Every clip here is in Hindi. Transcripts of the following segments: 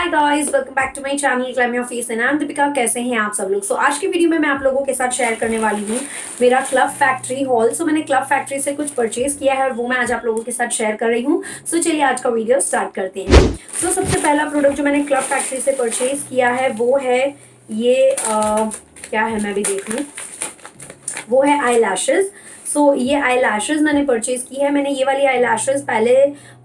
Hi guys, welcome back to my channel glam your face and I am Deepika. कैसे हैं आप सब लोग? आज की वीडियो में मैं आप लोगों के साथ शेयर करने वाली हूँ मेरा क्लब फैक्ट्री हॉल। मैंने क्लब फैक्ट्री से कुछ परचेज किया है और वो मैं आज आप लोगों के साथ शेयर कर रही हूँ। चलिए आज का वीडियो स्टार्ट करते हैं। सबसे पहला प्रोडक्ट जो मैंने क्लब फैक्ट्री से परचेज किया है वो है ये क्या है मैं भी देख लूँ, वो है आई लैशेज। ये आई लैशेज मैंने परचेज की है। मैंने ये वाली आई लैशेज पहले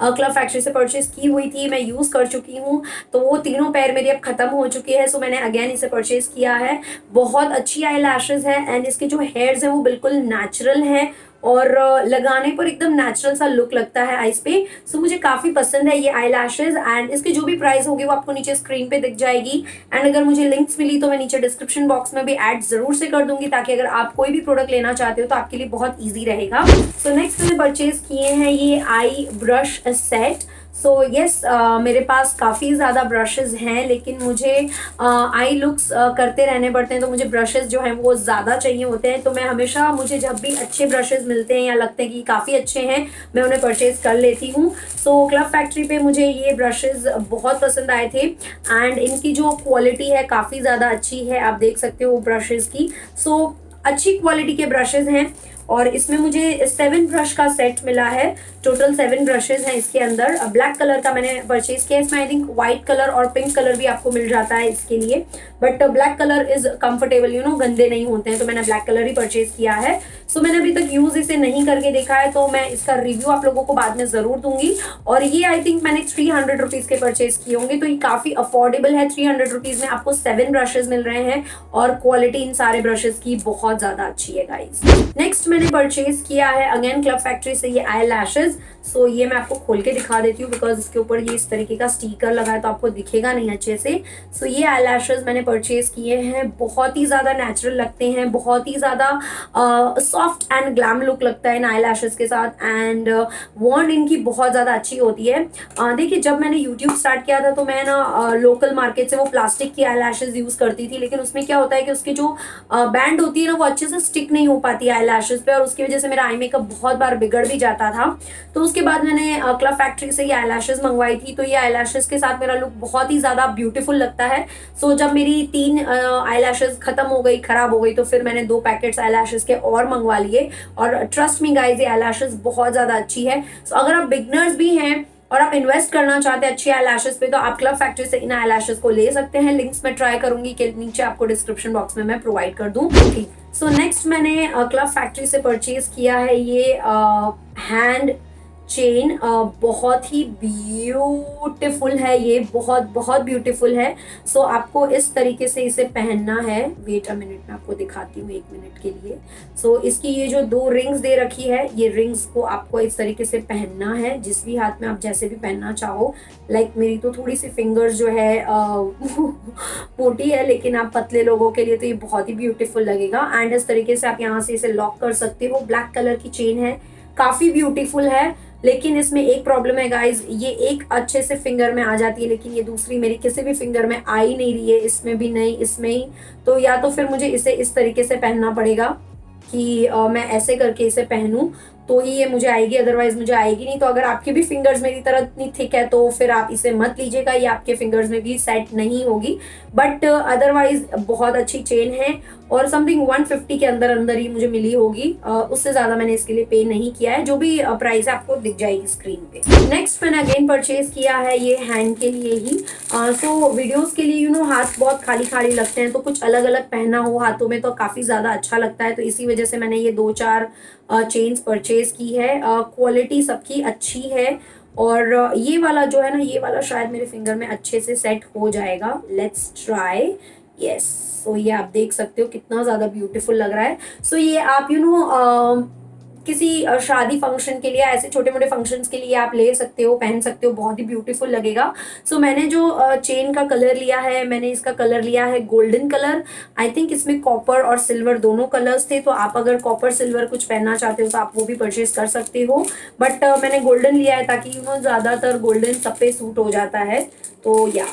क्लब फैक्ट्री से परचेज की हुई थी, मैं यूज़ कर चुकी हूँ, तो वो तीनों पैर मेरी अब खत्म हो चुके हैं। मैंने अगेन इसे परचेज किया है। बहुत अच्छी आई लैशेज है एंड इसके जो हेयर्स हैं वो बिल्कुल नेचुरल हैं और लगाने पर एकदम नेचुरल सा लुक लगता है आईज पे। मुझे काफ़ी पसंद है ये आई लैशेज एंड इसकी जो भी प्राइस होगी वो आपको नीचे स्क्रीन पे दिख जाएगी। एंड अगर मुझे लिंक्स मिली तो मैं नीचे डिस्क्रिप्शन बॉक्स में भी ऐड जरूर से कर दूंगी, ताकि अगर आप कोई भी प्रोडक्ट लेना चाहते हो तो आपके लिए बहुत ईजी रहेगा। नेक्स्ट मैंने परचेज किए हैं ये आई ब्रश सेट। मेरे पास काफ़ी ज़्यादा ब्रशेज हैं, लेकिन मुझे आई लुक्स करते रहने पड़ते हैं, तो मुझे ब्रशेज जो हैं वो ज़्यादा चाहिए होते हैं। तो मैं हमेशा, मुझे जब भी अच्छे ब्रशेज मिलते हैं या लगते हैं कि काफ़ी अच्छे हैं, मैं उन्हें परचेज कर लेती हूँ। क्लब फैक्ट्री पे मुझे ये ब्रशेज बहुत पसंद आए थे एंड इनकी जो क्वालिटी है काफ़ी ज़्यादा अच्छी है, आप देख सकते हो ब्रशेज की। अच्छी क्वालिटी के ब्रशेज हैं और इसमें मुझे 7 ब्रश का सेट मिला है। टोटल 7 ब्रशेज हैं इसके अंदर। ब्लैक कलर का मैंने परचेज किया है। इसमें आई थिंक व्हाइट कलर और पिंक कलर भी आपको मिल जाता है इसके लिए, but black colour is comfortable, गंदे नहीं होते हैं, तो मैंने ब्लैक कलर ही परचेज किया है। मैंने अभी तक यूज इसे नहीं करके देखा है, तो मैं इसका रिव्यू आप लोगों को बाद में जरूर दूंगी। और ये आई थिंक मैंने 300 रुपीज के परचेज किए होंगे, तो ये काफी अफोर्डेबल है। 300 रुपीज में आपको 7 ब्रशेज मिल रहे हैं और क्वालिटी इन सारे ब्रशेज की बहुत ज्यादा अच्छी है गाइस। नेक्स्ट मैंने परचेज किया है अगेन क्लब फैक्ट्री से ये आई लैशेज। ये मैं आपको खोल के दिखा देती हूँ, बिकॉज इसके ऊपर ये इस तरीके का स्टिकर लगा है तो आपको दिखेगा नहीं अच्छे से। ये आई लैशेज मैंने परचेज किए हैं। बहुत ही ज्यादा नेचुरल लगते हैं, बहुत ही ज्यादा सॉफ्ट एंड ग्लैम लुक लगता है इन आई लैशेज के साथ एंड वॉन्ड इनकी बहुत ज्यादा अच्छी होती है। देखिए, जब मैंने यूट्यूब स्टार्ट किया था तो मैं ना लोकल मार्केट से वो प्लास्टिक की आई लैशेज यूज करती थी, लेकिन उसमें क्या होता है कि उसकी जो बैंड होती है ना वो अच्छे से स्टिक नहीं हो पाती आई लैशेज पे, और उसकी वजह से मेरा आई मेकअप बहुत बार बिगड़ भी जाता था। तो उसके बाद मैंने क्लब फैक्ट्री से ये आई लैशेज मंगवाई थी, तो ये आई लैशेज के साथ मेरा लुक बहुत ही ज्यादा ब्यूटीफुल लगता है। जब मेरी 3 आई लैशेज खत्म हो गई, खराब हो गई, तो फिर मैंने 2 पैकेट्स आई लैशेज के और मंगवा लिए। और ट्रस्ट मी गाइज, ये आई लैशेज बहुत ज्यादा अच्छी है। अगर आप बिगनर्स भी हैं और आप इन्वेस्ट करना चाहते हैं अच्छी आई लैशेज पे, तो आप क्लब फैक्ट्री से इन आई लैशेज को ले सकते हैं। लिंक्स मैं ट्राई करूंगी कि नीचे आपको डिस्क्रिप्शन बॉक्स में मैं प्रोवाइड कर दूं। नेक्स्ट मैंने क्लब फैक्ट्री से परचेज किया है ये हैंड चेन। बहुत ही ब्यूटीफुल है ये, बहुत बहुत ब्यूटीफुल है। आपको इस तरीके से इसे पहनना है। वेट अ मिनट, मैं आपको दिखाती हूँ 1 मिनट के लिए। इसकी ये जो 2 रिंग्स दे रखी है, ये रिंग्स को आपको इस तरीके से पहनना है, जिस भी हाथ में आप जैसे भी पहनना चाहो। मेरी तो थोड़ी सी फिंगर्स जो है मोटी है, लेकिन आप पतले लोगों के लिए तो ये बहुत ही ब्यूटीफुल लगेगा। एंड इस तरीके से आप यहाँ से इसे लॉक कर सकते हो। ब्लैक कलर की चेन है, काफी ब्यूटीफुल है, लेकिन इसमें एक प्रॉब्लम है गाइज, ये एक अच्छे से फिंगर में आ जाती है, लेकिन ये दूसरी मेरी किसी भी फिंगर में आ ही नहीं रही है, इसमें भी नहीं, इसमें ही। तो या तो फिर मुझे इसे इस तरीके से पहनना पड़ेगा कि मैं ऐसे करके इसे पहनूं तो ही ये मुझे आएगी, अदरवाइज मुझे आएगी नहीं। तो अगर आपके भी फिंगर्स मेरी तरह इतनी थिक है तो फिर आप इसे मत लीजिएगा, ये आपके फिंगर्स में भी सेट नहीं होगी। बट अदरवाइज बहुत अच्छी चेन है और समथिंग 150 के अंदर अंदर ही मुझे मिली होगी। उससे ज्यादा मैंने इसके लिए पे नहीं किया है। जो भी प्राइस है आपको दिख जाएगी स्क्रीन पे। नेक्स्ट मैंने अगेन परचेज किया है ये हैंड के लिए ही। वीडियोस के लिए हाथ बहुत खाली खाली लगते हैं, तो कुछ अलग अलग पहना हो हाथों में तो काफी ज्यादा अच्छा लगता है। तो इसी वजह से मैंने ये 2-4 चेन्स परचेज की है। क्वालिटी सबकी अच्छी है और ये वाला जो है ना, ये वाला शायद मेरे फिंगर में अच्छे से सेट हो जाएगा। Let's try. यस, ये आप देख सकते हो कितना ज्यादा ब्यूटीफुल लग रहा है। ये आप किसी शादी फंक्शन के लिए, ऐसे छोटे मोटे फंक्शंस के लिए आप ले सकते हो, पहन सकते हो, बहुत ही ब्यूटीफुल लगेगा। मैंने जो चेन का कलर लिया है, मैंने इसका कलर लिया है गोल्डन कलर। आई थिंक इसमें कॉपर और सिल्वर दोनों कलर्स थे, तो आप अगर कॉपर सिल्वर कुछ पहनना चाहते हो तो आप वो भी परचेज कर सकते हो। बट मैंने गोल्डन लिया है ताकि ज्यादातर गोल्डन सब पे सूट हो जाता है। तो या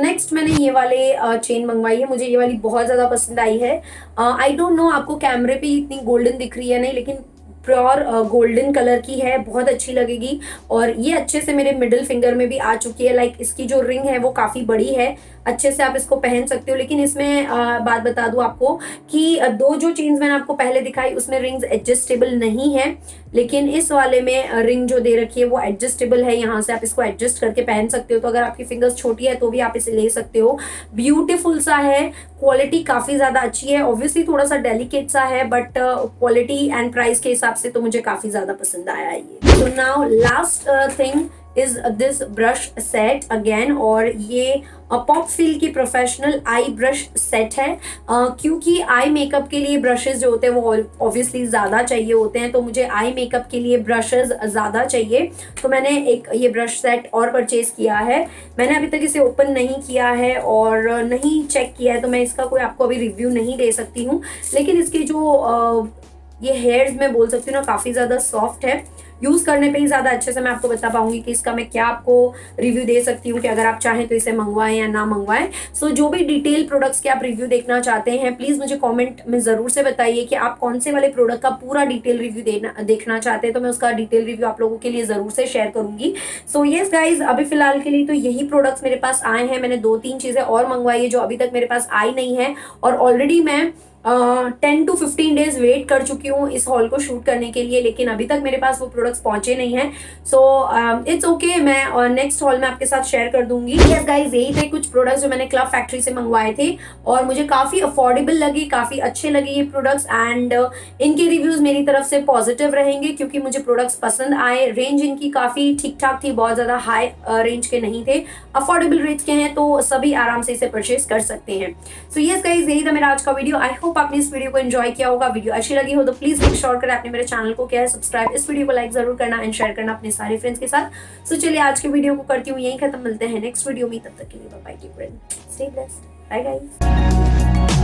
नेक्स्ट मैंने ये वाले चेन मंगवाई है। मुझे ये वाली बहुत ज्यादा पसंद आई है। आई डोंट नो आपको कैमरे पे इतनी गोल्डन दिख रही है नहीं, लेकिन प्योर गोल्डन कलर की है, बहुत अच्छी लगेगी। और ये अच्छे से मेरे मिडिल फिंगर में भी आ चुकी है। लाइक इसकी जो रिंग है वो काफी बड़ी है, अच्छे से आप इसको पहन सकते हो। लेकिन इसमें बात बता दूं आपको कि दो जो चेन्स मैंने आपको पहले दिखाई उसमें रिंग्स एडजस्टेबल नहीं है, लेकिन इस वाले में रिंग जो दे रखी है वो एडजस्टेबल है। यहाँ से आप इसको एडजस्ट करके पहन सकते हो, तो अगर आपकी फिंगर्स छोटी है तो भी आप इसे ले सकते हो। ब्यूटीफुल सा है, क्वालिटी काफी ज्यादा अच्छी है। ऑब्वियसली थोड़ा सा डेलिकेट सा है, बट क्वालिटी एंड प्राइस के हिसाब से तो मुझे काफी ज्यादा पसंद आया है ये। So now last thing is this brush set again, और ये पॉप फील की प्रोफेशनल आई ब्रश सेट है। क्योंकि आई मेकअप के लिए ब्रशेस जो होते हैं वो ऑब्वियसली ज़्यादा चाहिए होते हैं, तो मुझे आई मेकअप के लिए ब्रशेस ज़्यादा चाहिए, तो मैंने एक ये ब्रश सेट और परचेज किया है। मैंने अभी तक इसे ओपन नहीं किया है और नहीं चेक किया है, तो मैं इसका कोई आपको अभी रिव्यू नहीं दे सकती हूँ। लेकिन इसकी जो ये हेयर्स मैं बोल सकती हूँ ना, काफ़ी ज़्यादा सॉफ्ट है। यूज़ करने पे ही ज़्यादा अच्छे से मैं आपको बता पाऊंगी कि इसका मैं क्या आपको रिव्यू दे सकती हूँ कि अगर आप चाहें तो इसे मंगवाएं या ना मंगवाएं। सो जो भी डिटेल प्रोडक्ट्स के आप रिव्यू देखना चाहते हैं, प्लीज़ मुझे कमेंट में ज़रूर से बताइए कि आप कौन से वाले प्रोडक्ट का पूरा डिटेल रिव्यू देखना चाहते हैं, तो मैं उसका डिटेल रिव्यू आप लोगों के लिए ज़रूर से शेयर करूंगी। सो येस गाइज, अभी फिलहाल के लिए तो यही प्रोडक्ट्स मेरे पास आए हैं। मैंने 2-3 चीज़ें और मंगवाई है जो अभी तक मेरे पास आई नहीं है, और ऑलरेडी मैं 10 to 15 डेज वेट कर चुकी हूँ इस हॉल को शूट करने के लिए, लेकिन अभी तक मेरे पास वो प्रोडक्ट्स पहुंचे नहीं हैं। सो इट्स ओके, मैं नेक्स्ट हॉल में आपके साथ शेयर कर दूंगी। यस गाइज, यही थे कुछ प्रोडक्ट्स जो मैंने क्लब फैक्ट्री से मंगवाए थे, और मुझे काफ़ी अफोर्डेबल लगे, काफ़ी अच्छे लगे ये प्रोडक्ट्स, एंड इनके रिव्यूज़ मेरी तरफ से पॉजिटिव रहेंगे क्योंकि मुझे प्रोडक्ट्स पसंद आए। रेंज इनकी काफ़ी ठीक ठाक थी, बहुत ज़्यादा हाई रेंज के नहीं थे, अफोर्डेबल रेंज के हैं, तो सभी आराम से इसे परचेज कर सकते हैं। सो यस गाइज, यही था मेरा आज का वीडियो। आई होप आपने इस वीडियो को एंजॉय किया होगा। वीडियो अच्छी लगी हो तो प्लीज मेक श्योर करें आपने मेरे चैनल को किया है सब्सक्राइब, इस वीडियो को लाइक जरूर करना एंड शेयर करना अपने सारे फ्रेंड्स के साथ। सो चलिए आज के वीडियो को करती हूँ यही खत्म, मिलते हैं नेक्स्ट वीडियो में, तब तक के लिए bye bye, keep stay blessed, bye guys.